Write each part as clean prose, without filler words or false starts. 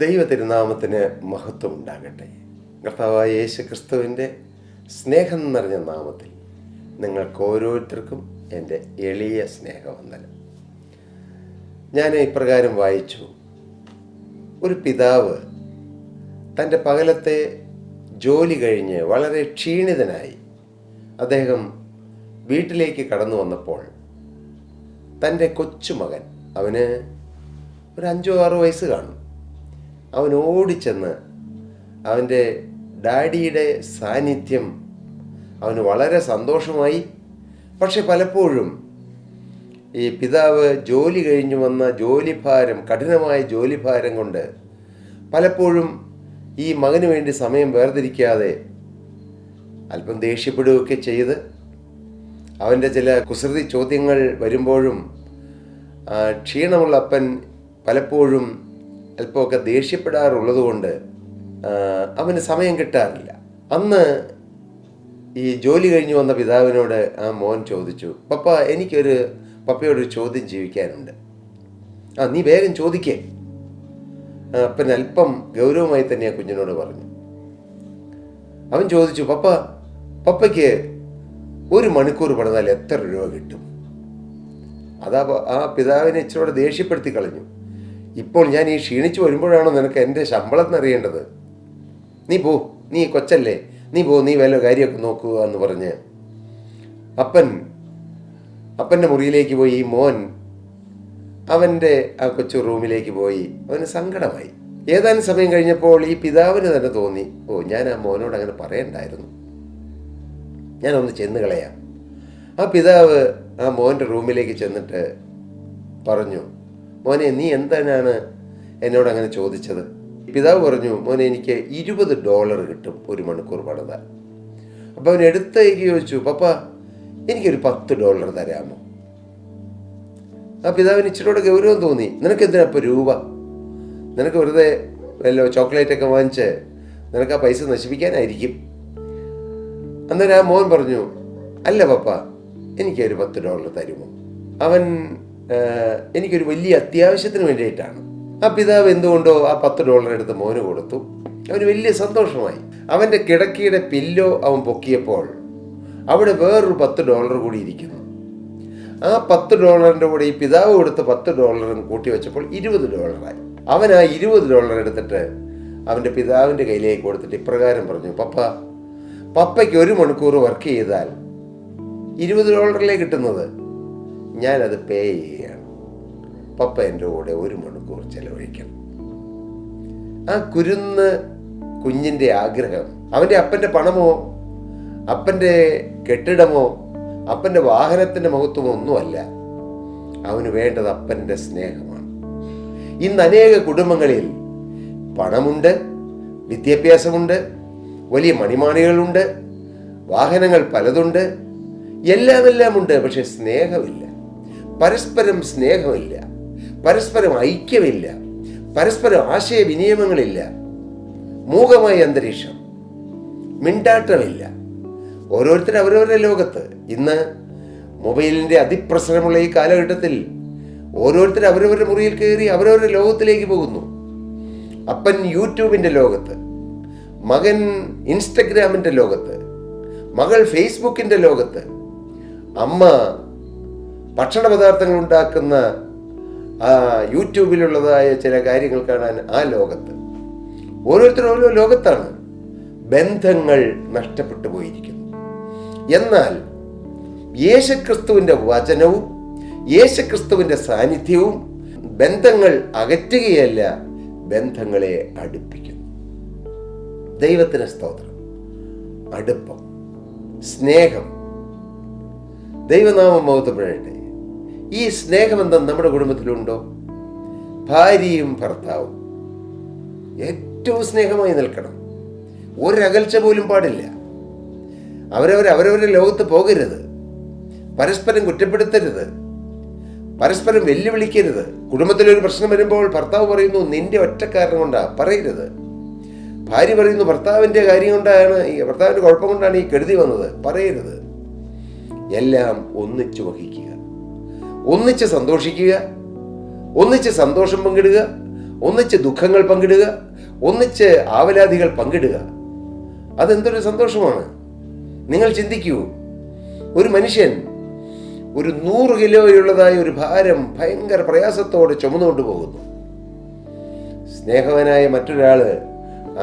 ദൈവ തിരുനാമത്തിന് മഹത്വം ഉണ്ടാകട്ടെ. കർത്താവായ യേശു ക്രിസ്തുവിൻ്റെ സ്നേഹം നിറഞ്ഞ നാമത്തിൽ നിങ്ങൾക്ക് ഓരോരുത്തർക്കും എൻ്റെ എളിയ സ്നേഹവന്ദനം. ഞാൻ ഇപ്രകാരം വായിച്ചു. ഒരു പിതാവ് തൻ്റെ പകലത്തെ ജോലി കഴിഞ്ഞ് വളരെ ക്ഷീണിതനായി അദ്ദേഹം വീട്ടിലേക്ക് കടന്നു വന്നപ്പോൾ തൻ്റെ കൊച്ചുമകൻ, അവന് ഒരു 5-6 വയസ്സ് കാണും, അവൻ ഓടിച്ചെന്ന് അവൻ്റെ ഡാഡിയുടെ സാന്നിധ്യം അവന് വളരെ സന്തോഷമായി. പക്ഷെ പലപ്പോഴും ഈ പിതാവ് ജോലി കഴിഞ്ഞു വന്ന കഠിനമായ ജോലിഭാരം കൊണ്ട് പലപ്പോഴും ഈ മകന് വേണ്ടി സമയം വേർതിരിക്കാതെ അല്പം ദേഷ്യപ്പെടുകയൊക്കെ ചെയ്ത് അവൻ്റെ ചില കുസൃതി ചോദ്യങ്ങൾ വരുമ്പോഴും ക്ഷീണമുള്ള അപ്പൻ പലപ്പോഴും അല്പമൊക്കെ ദേഷ്യപ്പെടാറുള്ളതുകൊണ്ട് അവന് സമയം കിട്ടാറില്ല. അന്ന് ഈ ജോലി കഴിഞ്ഞ് വന്ന പിതാവിനോട് ആ മോൻ ചോദിച്ചു, പപ്പയോടൊരു ചോദ്യം ചോദിക്കാനുണ്ട്. നീ വേഗം ചോദിക്കേ. അപ്പൻ അല്പം ഗൗരവമായി തന്നെ ആ കുഞ്ഞിനോട് പറഞ്ഞു. അവൻ ചോദിച്ചു, പപ്പയ്ക്ക് 1 മണിക്കൂർ പണിതാൽ എത്ര രൂപ കിട്ടും? ആ പിതാവിനെ ഇച്ചിരി ദേഷ്യപ്പെടുത്തി കളഞ്ഞു. ഇപ്പോൾ ഞാൻ ഈ ക്ഷീണിച്ചു വരുമ്പോഴാണോ നിനക്ക് എൻ്റെ ശമ്പളം എന്നറിയേണ്ടത്? നീ കൊച്ചല്ലേ, നീ വല്ല കാര്യമൊക്കെ നോക്കുക എന്ന് പറഞ്ഞ് അപ്പൻ്റെ മുറിയിലേക്ക് പോയി. ഈ മോൻ അവൻ്റെ ആ കൊച്ചു റൂമിലേക്ക് പോയി. അവന് സങ്കടമായി. ഏതാനും സമയം കഴിഞ്ഞപ്പോൾ ഈ പിതാവിന് തന്നെ തോന്നി, ഞാൻ ആ മോനോട് അങ്ങനെ പറയണ്ടായിരുന്നു, ഞാനൊന്ന് ചെന്ന് കളയാം. ആ പിതാവ് ആ മോൻ്റെ റൂമിലേക്ക് ചെന്നിട്ട് പറഞ്ഞു, മോനെ, നീ എന്തിനാണ് എന്നോട് അങ്ങനെ ചോദിച്ചത്? പിതാവ് പറഞ്ഞു, മോനെ, എനിക്ക് $20 കിട്ടും 1 മണിക്കൂർ പണിതാൽ. അപ്പോൾ അവൻ എടുത്തേക്ക് ചോദിച്ചു, എനിക്കൊരു $10 തരാമോ? ആ പിതാവിന് ഇച്ചിരിയോടെ ഗൗരവം തോന്നി. നിനക്ക് എന്തിനാ ഇപ്പോൾ രൂപ? നിനക്ക് വെറുതെ വല്ലോ ചോക്ലേറ്റൊക്കെ വാങ്ങിച്ച് നിനക്ക് ആ പൈസ നശിപ്പിക്കാനായിരിക്കും. അന്നേരം ആ മോൻ പറഞ്ഞു, അല്ല എനിക്കൊരു $10 തരുമോ? എനിക്കൊരു വലിയ അത്യാവശ്യത്തിന് വേണ്ടിയിട്ടാണ്. ആ പിതാവ് എന്തുകൊണ്ടോ ആ $10 എടുത്ത് മോന് കൊടുത്തു. അവന് വലിയ സന്തോഷമായി. അവൻ്റെ കിടക്കയുടെ പില്ലോ അവൻ പൊക്കിയപ്പോൾ അവിടെ വേറൊരു $10 കൂടി ഇരിക്കുന്നു. ആ $10 കൂടെ ഈ പിതാവ് കൊടുത്ത $10 കൂട്ടി വെച്ചപ്പോൾ $20 അവൻ ആ $20 എടുത്തിട്ട് അവൻ്റെ പിതാവിൻ്റെ കയ്യിലേക്ക് കൊടുത്തിട്ട് ഇപ്രകാരം പറഞ്ഞു, പപ്പയ്ക്ക് 1 മണിക്കൂർ വർക്ക് ചെയ്താൽ $20 കിട്ടുന്നത്, ഞാനത് പേ ചെയ്യുകയാണ്. പപ്പ എൻ്റെ കൂടെ 1 മണിക്കൂർ ചെലവഴിക്കണം. ആ കുഞ്ഞിൻ്റെ ആഗ്രഹം അവൻ്റെ അപ്പൻ്റെ പണമോ അപ്പൻ്റെ കെട്ടിടമോ അപ്പൻ്റെ വാഹനത്തിൻ്റെ മഹത്വമോ ഒന്നുമല്ല. അവന് വേണ്ടത് അപ്പൻ്റെ സ്നേഹമാണ്. ഇന്ന് അനേക കുടുംബങ്ങളിൽ പണമുണ്ട്, വിദ്യാഭ്യാസമുണ്ട്, വലിയ മണിമാണികളുണ്ട്, വാഹനങ്ങൾ പലതുണ്ട്, എല്ലാം ഉണ്ട്. പക്ഷെ സ്നേഹമില്ല, പരസ്പരം സ്നേഹമില്ല, പരസ്പരം ഐക്യമില്ല, പരസ്പരം ആശയവിനിയമങ്ങളില്ല, മൂകമായ അന്തരീക്ഷം, മിണ്ടാട്ടമില്ല. ഓരോരുത്തരും അവരവരുടെ ലോകത്ത്. ഇന്ന് മൊബൈലിൻ്റെ അതിപ്രസരമുള്ള ഈ കാലഘട്ടത്തിൽ ഓരോരുത്തരും അവരവരുടെ മുറിയിൽ കയറി അവരവരുടെ ലോകത്തിലേക്ക് പോകുന്നു. അപ്പൻ യൂട്യൂബിൻ്റെ ലോകത്ത്, മകൻ ഇൻസ്റ്റഗ്രാമിൻ്റെ ലോകത്ത്, മകൾ ഫേസ്ബുക്കിൻ്റെ ലോകത്ത്, അമ്മ ഭക്ഷണ പദാർത്ഥങ്ങൾ ഉണ്ടാക്കുന്ന യൂട്യൂബിലുള്ളതായ ചില കാര്യങ്ങൾ കാണാൻ ആ ലോകത്ത്. ഓരോരുത്തരും ഓരോ ലോകത്താണ്. ബന്ധങ്ങൾ നഷ്ടപ്പെട്ടു പോയിരിക്കുന്നു. എന്നാൽ യേശുക്രിസ്തുവിൻ്റെ വചനവും യേശുക്രിസ്തുവിൻ്റെ സാന്നിധ്യവും ബന്ധങ്ങൾ അകറ്റുകയല്ല, ബന്ധങ്ങളെ അടുപ്പിക്കുന്നു. ദൈവത്തിന് സ്തോത്രം. അടുപ്പം, സ്നേഹം, ദൈവനാമം മഹത്വപ്പെടട്ടെ. ഈ സ്നേഹബന്ധം നമ്മുടെ കുടുംബത്തിലുണ്ടോ? ഭാര്യയും ഭർത്താവും ഏറ്റവും സ്നേഹമായി നിൽക്കണം. ഒരകൽച്ച പോലും പാടില്ല. അവരവരുടെ ലോകത്ത് പോകരുത്. പരസ്പരം കുറ്റപ്പെടുത്തരുത്, പരസ്പരം വെല്ലുവിളിക്കരുത്. കുടുംബത്തിലൊരു പ്രശ്നം വരുമ്പോൾ ഭർത്താവ് പറയുന്നു, നിന്റെ ഒറ്റ കാരണം കൊണ്ടാ പറയരുത്. ഭാര്യ പറയുന്നു, ഭർത്താവിൻ്റെ കുഴപ്പം കൊണ്ടാണ് ഈ കെടുതി വന്നത്, പറയരുത്. എല്ലാം ഒന്നിച്ചു വഹിക്കുക, ഒന്നിച്ച് സന്തോഷിക്കുക, ഒന്നിച്ച് സന്തോഷം പങ്കിടുക, ഒന്നിച്ച് ദുഃഖങ്ങൾ പങ്കിടുക, ഒന്നിച്ച് ആവലാതികൾ പങ്കിടുക. അതെന്തൊരു സന്തോഷമാണ്. നിങ്ങൾ ചിന്തിക്കൂ, ഒരു മനുഷ്യൻ ഒരു 100 കിലോയുള്ളതായ ഒരു ഭാരം ഭയങ്കര പ്രയാസത്തോടെ ചുമന്നുകൊണ്ട് പോകുന്നു. സ്നേഹവനായ മറ്റൊരാള്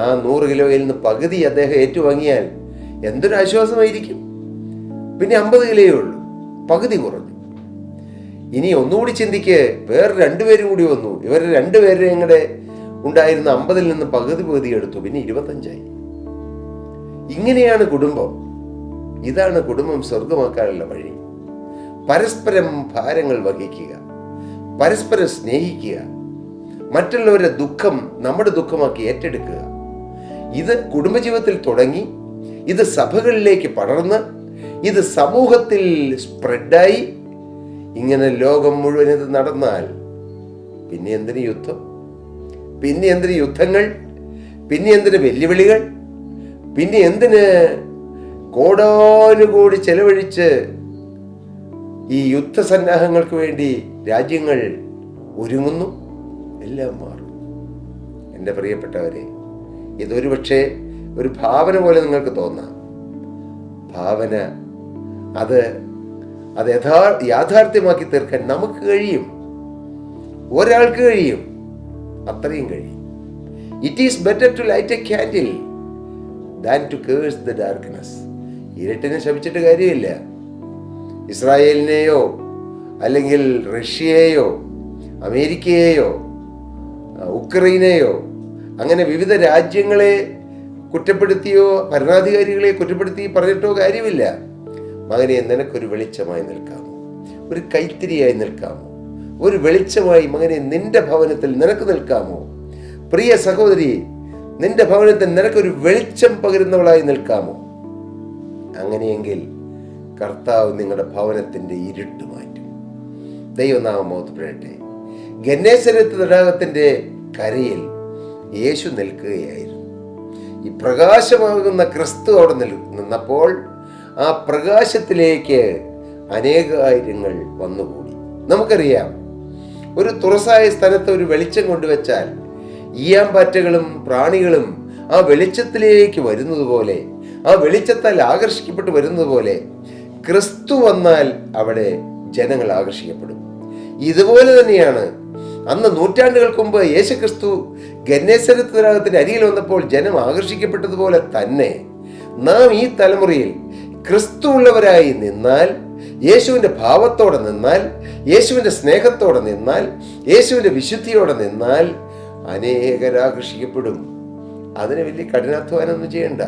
ആ 100 കിലോയിൽ നിന്ന് പകുതി അദ്ദേഹം ഏറ്റുവാങ്ങിയാൽ എന്തൊരു ആശ്വാസമായിരിക്കും. പിന്നെ 50 കിലോയേ ഉള്ളൂ, പകുതി കുറഞ്ഞു. ഇനി ഒന്നുകൂടി ചിന്തിക്ക്, വേറെ 2 പേരും കൂടി വന്നു. ഇവർ 2 പേരുടെയും കൂടെ ഉണ്ടായിരുന്ന 50-ൽ നിന്ന് പകുതി എടുത്തു, പിന്നെ 25ആയി. ഇങ്ങനെയാണ് കുടുംബം. ഇതാണ് കുടുംബം സ്വർഗമാക്കാനുള്ള വഴി. പരസ്പരം ഭാരങ്ങൾ വഹിക്കുക, പരസ്പരം സ്നേഹിക്കുക, മറ്റുള്ളവരുടെ ദുഃഖം നമ്മുടെ ദുഃഖമാക്കി ഏറ്റെടുക്കുക. ഇത് കുടുംബജീവിതത്തിൽ തുടങ്ങി, ഇത് സഭകളിലേക്ക് പടർന്ന്, ഇത് സമൂഹത്തിൽ സ്പ്രെഡായി, ഇങ്ങനെ ലോകം മുഴുവൻ ഇത് നടന്നാൽ പിന്നെ എന്തിന് യുദ്ധം? പിന്നെ എന്തിന് യുദ്ധങ്ങൾ? പിന്നെ എന്തിന് വെല്ലുവിളികൾ? പിന്നെ എന്തിന് കോടാനുകോടി ചെലവഴിച്ച് ഈ യുദ്ധസന്നാഹങ്ങൾക്ക് വേണ്ടി രാജ്യങ്ങൾ ഒരുങ്ങുന്നു? എല്ലാം മാറും. എൻ്റെ പ്രിയപ്പെട്ടവരെ, ഇതൊരു പക്ഷേ ഒരു ഭാവന പോലെ നിങ്ങൾക്ക് തോന്നാം. ഭാവന അത് യാഥാർത്ഥ്യമാക്കി തീർക്കാൻ നമുക്ക് കഴിയും. ഒരാൾക്ക് കഴിയും, അത്രയും കഴിയും. It is better to light a candle than to curse the darkness. ഇരുട്ടിനെ ശപിച്ചിട്ട് കാര്യമില്ല. ഇസ്രായേലിനെയോ അല്ലെങ്കിൽ റഷ്യയെയോ അമേരിക്കയെയോ ഉക്രൈനെയോ അങ്ങനെ വിവിധ രാജ്യങ്ങളെ കുറ്റപ്പെടുത്തിയോ ഭരണാധികാരികളെ കുറ്റപ്പെടുത്തി പറഞ്ഞിട്ടോ കാര്യമില്ല. മകനെ, നിനക്കൊരു വെളിച്ചമായി നിൽക്കാമോ? ഒരു കൈത്തിരിയായി നിൽക്കാമോ? ഒരു വെളിച്ചമായി മകനെ നിന്റെ ഭവനത്തിൽ നിനക്ക് നിൽക്കാമോ? പ്രിയ സഹോദരി, നിന്റെ ഭവനത്തിൽ നിനക്കൊരു വെളിച്ചം പകരുന്നവളായി നിൽക്കാമോ? അങ്ങനെയെങ്കിൽ കർത്താവ് നിങ്ങളുടെ ഭവനത്തിന്റെ ഇരുട്ട് മാറ്റും. ദൈവനാമം മഹത്വപ്പെടട്ടെ. ഗന്നേസരത്ത് തടാകത്തിന്റെ കരയിൽ യേശു നിൽക്കുകയായിരുന്നു. ഈ പ്രകാശമാകുന്ന ക്രിസ്തു അവിടെ നിന്നപ്പോൾ ആ പ്രകാശത്തിലേക്ക് അനേകായിരങ്ങൾ വന്നുകൂടി. നമുക്കറിയാം, ഒരു തുറസായ സ്ഥലത്ത് ഒരു വെളിച്ചം കൊണ്ടുവച്ചാൽ ഈയാമ്പാറ്റകളും പ്രാണികളും ആ വെളിച്ചത്തിലേക്ക് വരുന്നത് പോലെ, ആ വെളിച്ചത്താൽ ആകർഷിക്കപ്പെട്ട് വരുന്നത് പോലെ ക്രിസ്തു വന്നാൽ അവിടെ ജനങ്ങൾ ആകർഷിക്കപ്പെടും. ഇതുപോലെ തന്നെയാണ് അന്ന് നൂറ്റാണ്ടുകൾക്ക് മുമ്പ് യേശുക്രിസ്തു ഗന്നേസരത്ത് തടാകത്തിന്റെ അരികിൽ വന്നപ്പോൾ ജനം ആകർഷിക്കപ്പെട്ടതുപോലെ തന്നെ നാം ഈ തലമുറയിൽ ക്രിസ്തു ഉള്ളവരായി നിന്നാൽ, യേശുവിന്റെ ഭാവത്തോടെ നിന്നാൽ, യേശുവിന്റെ സ്നേഹത്തോടെ നിന്നാൽ, യേശുവിന്റെ വിശുദ്ധിയോടെ നിന്നാൽ അനേകരാകർഷിക്കപ്പെടും. അതിന് വലിയ കഠിനാധ്വാനമൊന്നും ചെയ്യണ്ട.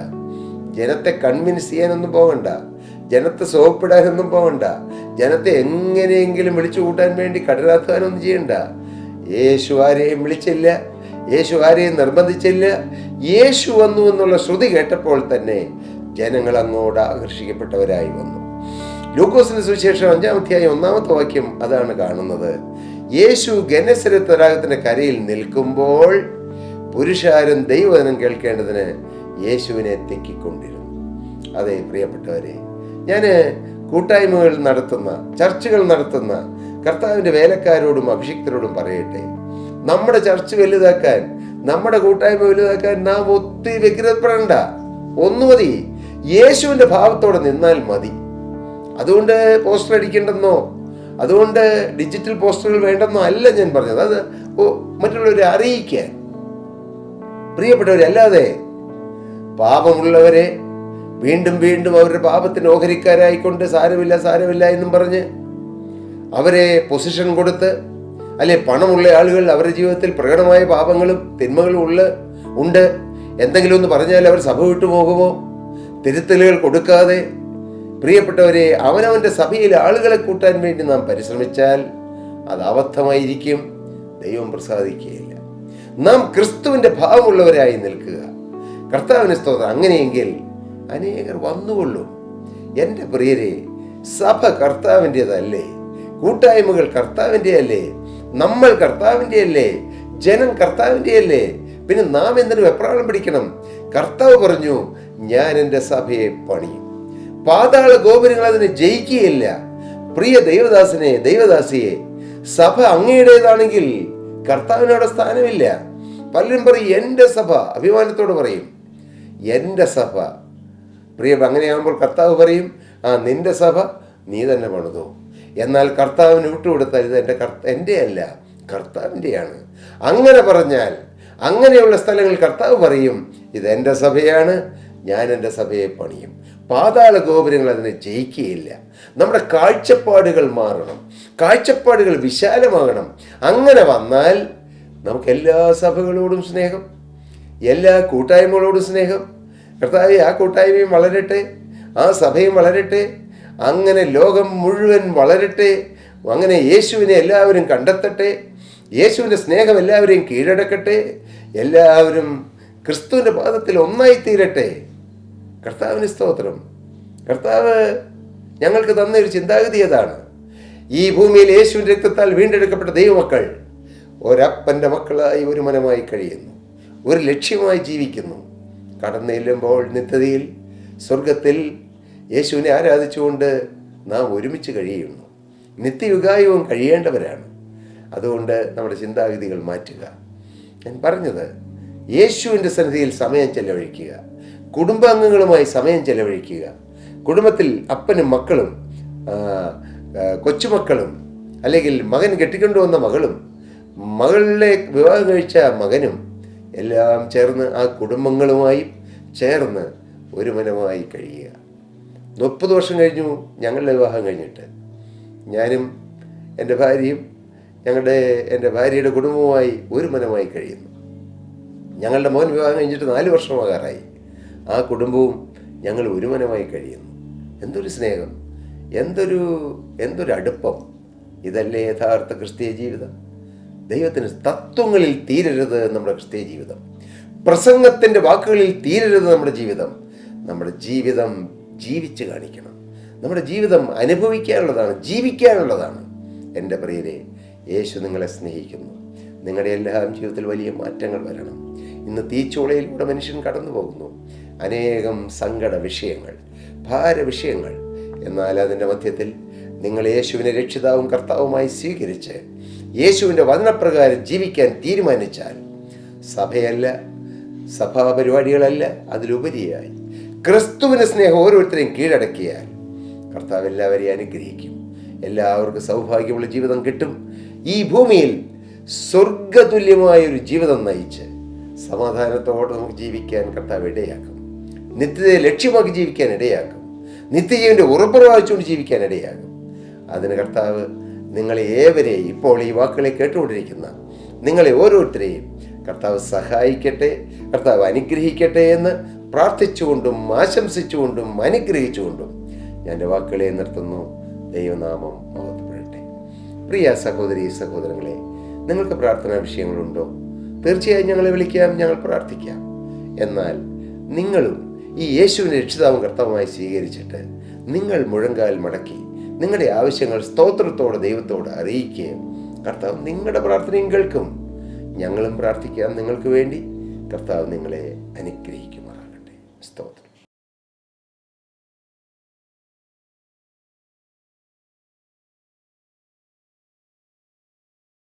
ജനത്തെ കൺവിൻസ് ചെയ്യാനൊന്നും പോകണ്ട. ജനത്തെ സോപ്പിടാനൊന്നും പോകണ്ട. ജനത്തെ എങ്ങനെയെങ്കിലും വിളിച്ചു കൂട്ടാൻ വേണ്ടി കഠിനാധ്വാനമൊന്നും ചെയ്യണ്ട. യേശു ആരെയും വിളിച്ചില്ല, യേശു ആരെയും നിർബന്ധിച്ചില്ല. യേശു വന്നു എന്നുള്ള ശ്രുതി കേട്ടപ്പോൾ തന്നെ ജനങ്ങൾ അങ്ങോട്ട് ആകർഷിക്കപ്പെട്ടവരായി വന്നു. ലൂക്കോസിന്റെ സുവിശേഷം 5-ാം അധ്യായം 1-ാമത്തെ വാക്യം അതാണ് കാണുന്നത്. യേശു ഗന്നേസരത്ത് തടാകത്തിന്റെ കരയിൽ നിൽക്കുമ്പോൾ പുരുഷാരം ദൈവവചനം കേൾക്കേണ്ടതിന് യേശുവിനെ തെക്കിക്കൊണ്ടിരുന്നു. അതെ പ്രിയപ്പെട്ടവരെ, ഞാൻ കൂട്ടായ്മകൾ നടത്തുന്ന, ചർച്ചകൾ നടത്തുന്ന കർത്താവിന്റെ വേലക്കാരോടും അഭിഷിക്തരോടും പറയട്ടെ, നമ്മുടെ ചർച്ച വലുതാക്കാൻ, നമ്മുടെ കൂട്ടായ്മ വലുതാക്കാൻ നാം ഒത്തിരി വ്യഗ്രതപ്പെടേണ്ട. ഒന്നു മതി, യേശുവിന്റെ ഭാവത്തോടെ നിന്നാൽ മതി. അതുകൊണ്ട് പോസ്റ്റർ അടിക്കേണ്ടെന്നോ, അതുകൊണ്ട് ഡിജിറ്റൽ പോസ്റ്ററുകൾ വേണ്ടെന്നോ അല്ല ഞാൻ പറഞ്ഞത്. അത് മറ്റുള്ളവരെ അറിയിക്കാൻ, പ്രിയപ്പെട്ടവരെ. അല്ലാതെ പാപമുള്ളവരെ വീണ്ടും വീണ്ടും അവരുടെ പാപത്തിന് ഓഹരിക്കാരായിക്കൊണ്ട് സാരമില്ല എന്നും പറഞ്ഞ് അവരെ പൊസിഷൻ കൊടുത്ത്, അല്ലെ പണമുള്ള ആളുകൾ അവരുടെ ജീവിതത്തിൽ പ്രകടമായ പാപങ്ങളും തിന്മകളും ഉണ്ട്, എന്തെങ്കിലും ഒന്ന് പറഞ്ഞാൽ അവർ സഭ വിട്ടു പോകുമോ? തിരുത്തലുകൾ കൊടുക്കാതെ, പ്രിയപ്പെട്ടവരെ, അവനവന്റെ സഭയിൽ ആളുകളെ കൂട്ടാൻ വേണ്ടി നാം പരിശ്രമിച്ചാൽ അത് അബദ്ധമായിരിക്കും, ദൈവം പ്രസാദിക്കുകയില്ല. നാം ക്രിസ്തുവിന്റെ ഭാവമുള്ളവരായി നിൽക്കുക. കർത്താവിന് സ്തോത്രം. അങ്ങനെയെങ്കിൽ അനേകർ വന്നുകൊള്ളും. എൻ്റെ പ്രിയരെ, സഭ കർത്താവിൻ്റെതല്ലേ? കൂട്ടായ്മകൾ കർത്താവിൻ്റെ അല്ലേ? നമ്മൾ കർത്താവിൻ്റെ അല്ലേ? ജനം കർത്താവിൻ്റെ അല്ലേ? പിന്നെ നാം എന്തിനു വെപ്രാളം പിടിക്കണം? കർത്താവ് പറഞ്ഞു, ഞാൻ എൻ്റെ സഭയെ പണിയും, പാതാള ഗോപുരങ്ങൾ അതിനെ ജയിക്കുകയില്ല. പ്രിയ ദൈവദാസനെ, ദൈവദാസിയെ, സഭ അങ്ങയുടേതാണെങ്കിൽ കർത്താവിനവിടെ സ്ഥാനമില്ല. പലരും പറയും എൻ്റെ സഭ, അഭിമാനത്തോട് പറയും എൻ്റെ സഭ. പ്രിയ, അങ്ങനെയാകുമ്പോൾ കർത്താവ് പറയും നിന്റെ സഭ നീ തന്നെ പണിതോ. എന്നാൽ കർത്താവിന് വിട്ടുകൊടുത്താൽ ഇത് എൻ്റെ അല്ല, കർത്താവിൻ്റെയാണ്. അങ്ങനെ പറഞ്ഞാൽ അങ്ങനെയുള്ള സ്ഥലങ്ങളിൽ കർത്താവ് പറയും ഇത് എൻ്റെ സഭയാണ്, ഞാൻ എൻ്റെ സഭയെ പണിയും. പാതാള ഗോപുരങ്ങൾ അതിനെ ജയിക്കുകയില്ല. നമ്മുടെ കാഴ്ചപ്പാടുകൾ മാറണം, കാഴ്ചപ്പാടുകൾ വിശാലമാകണം. അങ്ങനെ വന്നാൽ നമുക്ക് എല്ലാ സഭകളോടും സ്നേഹം, എല്ലാ കൂട്ടായ്മകളോടും സ്നേഹം. കർത്താവേ, ആ കൂട്ടായ്മയും വളരട്ടെ, ആ സഭയും വളരട്ടെ, അങ്ങനെ ലോകം മുഴുവൻ വളരട്ടെ. അങ്ങനെ യേശുവിനെ എല്ലാവരും കണ്ടെത്തട്ടെ, യേശുവിൻ്റെ സ്നേഹം എല്ലാവരെയും കീഴടക്കട്ടെ, എല്ലാവരും ക്രിസ്തുവിൻ്റെ പാദത്തിൽ ഒന്നായിത്തീരട്ടെ. കർത്താവിന് സ്തോത്രം. കർത്താവ് ഞങ്ങൾക്ക് തന്നൊരു ചിന്താഗതി അതാണ്. ഈ ഭൂമിയിൽ യേശുവിൻ്റെ രക്തത്താൽ വീണ്ടെടുക്കപ്പെട്ട ദൈവമക്കൾ ഒരപ്പൻ്റെ മക്കളായി ഒരു മനമായി കഴിയുന്നു, ഒരു ലക്ഷ്യമായി ജീവിക്കുന്നു. കടന്നു ചെല്ലുമ്പോൾ നിത്യതയിൽ സ്വർഗത്തിൽ യേശുവിനെ ആരാധിച്ചുകൊണ്ട് നാം ഒരുമിച്ച് കഴിയുന്നു. നിത്യയുഗായവും കഴിയേണ്ടവരാണ്. അതുകൊണ്ട് നമ്മുടെ ചിന്താഗതികൾ മാറ്റുക. ഞാൻ പറഞ്ഞത്, യേശുവിൻ്റെ സന്നിധിയിൽ സമയം ചെലവഴിക്കുക, കുടുംബാംഗങ്ങളുമായി സമയം ചെലവഴിക്കുക. കുടുംബത്തിൽ അപ്പനും മക്കളും കൊച്ചുമക്കളും, അല്ലെങ്കിൽ മകൻ കെട്ടിക്കൊണ്ടുവന്ന മകളും മകളിലെ വിവാഹം കഴിച്ച മകനും എല്ലാം ചേർന്ന് ആ കുടുംബങ്ങളുമായി ചേർന്ന് ഒരു മനമായി കഴിയുക. 30 വർഷം കഴിഞ്ഞു ഞങ്ങളുടെ വിവാഹം കഴിഞ്ഞിട്ട്. ഞാനും എൻ്റെ ഭാര്യയും എൻ്റെ ഭാര്യയുടെ കുടുംബവുമായി ഒരു മനമായി കഴിയുന്നു. ഞങ്ങളുടെ മോൻ വിവാഹം കഴിഞ്ഞിട്ട് 4 വർഷമാകാറായി. ആ കുടുംബവും ഞങ്ങൾ ഒരു മനമായി കഴിയുന്നു. എന്തൊരു സ്നേഹം, എന്തൊരു അടുപ്പം! ഇതല്ലേ യഥാർത്ഥ ക്രിസ്തീയ ജീവിതം? ദൈവത്തിന് തത്വങ്ങളിൽ തീരരുത് നമ്മുടെ ക്രിസ്തീയ ജീവിതം, പ്രസംഗത്തിൻ്റെ വാക്കുകളിൽ തീരരുത് നമ്മുടെ ജീവിതം. നമ്മുടെ ജീവിതം ജീവിച്ച് കാണിക്കണം. നമ്മുടെ ജീവിതം അനുഭവിക്കാനുള്ളതാണ്, ജീവിക്കാനുള്ളതാണ്. എൻ്റെ പ്രിയരെ, യേശു നിങ്ങളെ സ്നേഹിക്കുന്നു. നിങ്ങളുടെ എല്ലാം ജീവിതത്തിൽ വലിയ മാറ്റങ്ങൾ വരണം. ഇന്ന് തീച്ചൂളയിലൂടെ മനുഷ്യൻ കടന്നു പോകുന്നു. അനേകം സങ്കട വിഷയങ്ങൾ, ഭാരവിഷയങ്ങൾ. എന്നാൽ അതിൻ്റെ മധ്യത്തിൽ നിങ്ങൾ യേശുവിനെ രക്ഷിതാവും കർത്താവുമായി സ്വീകരിച്ച് യേശുവിൻ്റെ വചനപ്രകാരം ജീവിക്കാൻ തീരുമാനിച്ചാൽ, സഭയല്ല, സഭാപരിപാടികളല്ല, അതിലുപരിയായി ക്രിസ്തുവിൻ്റെ സ്നേഹം ഓരോരുത്തരെയും കീഴടക്കിയാൽ കർത്താവ് എല്ലാവരെയും അനുഗ്രഹിക്കും. എല്ലാവർക്കും സൗഭാഗ്യമുള്ള ജീവിതം കിട്ടും. ഈ ഭൂമിയിൽ സ്വർഗതുല്യമായൊരു ജീവിതം നയിച്ച് സമാധാനത്തോടെ നമുക്ക് ജീവിക്കാൻ കർത്താവ് ഇടയാക്കും. നിത്യതയെ ലക്ഷ്യമാക്കി ജീവിക്കാൻ ഇടയാക്കും. നിത്യജീവൻ്റെ ഉറപ്പുറവായിച്ചുകൊണ്ട് ജീവിക്കാൻ ഇടയാകും. അതിന് കർത്താവ് നിങ്ങളെ ഏവരെയും, ഇപ്പോൾ ഈ വാക്കുകളെ കേട്ടുകൊണ്ടിരിക്കുന്ന നിങ്ങളെ ഓരോരുത്തരെയും കർത്താവ് സഹായിക്കട്ടെ, കർത്താവ് അനുഗ്രഹിക്കട്ടെ എന്ന് പ്രാർത്ഥിച്ചുകൊണ്ടും ആശംസിച്ചുകൊണ്ടും അനുഗ്രഹിച്ചുകൊണ്ടും ഞാൻ എൻ്റെ വാക്കുകളെ നിർത്തുന്നു. ദൈവനാമം മഹത്വപ്പെടട്ടെ. പ്രിയ സഹോദരി സഹോദരങ്ങളെ, നിങ്ങൾക്ക് പ്രാർത്ഥനാ വിഷയങ്ങളുണ്ടോ? തീർച്ചയായും ഞങ്ങളെ വിളിക്കാം, ഞങ്ങൾ പ്രാർത്ഥിക്കാം. എന്നാൽ നിങ്ങളും ഈ യേശുവിനെ രക്ഷിതാവും കർത്താവുമായി സ്വീകരിച്ചിട്ട് നിങ്ങൾ മുഴങ്കാൽ മടക്കി നിങ്ങളുടെ ആവശ്യങ്ങൾ സ്തോത്രത്തോടെ ദൈവത്തോട് അറിയിക്കുകയും കർത്താവ് നിങ്ങളുടെ പ്രാർത്ഥനയും കേൾക്കും. ഞങ്ങളും പ്രാർത്ഥിക്കാം നിങ്ങൾക്ക് വേണ്ടി. കർത്താവ് നിങ്ങളെ അനുഗ്രഹിക്കുമാറാകട്ടെ. സ്തോത്രം.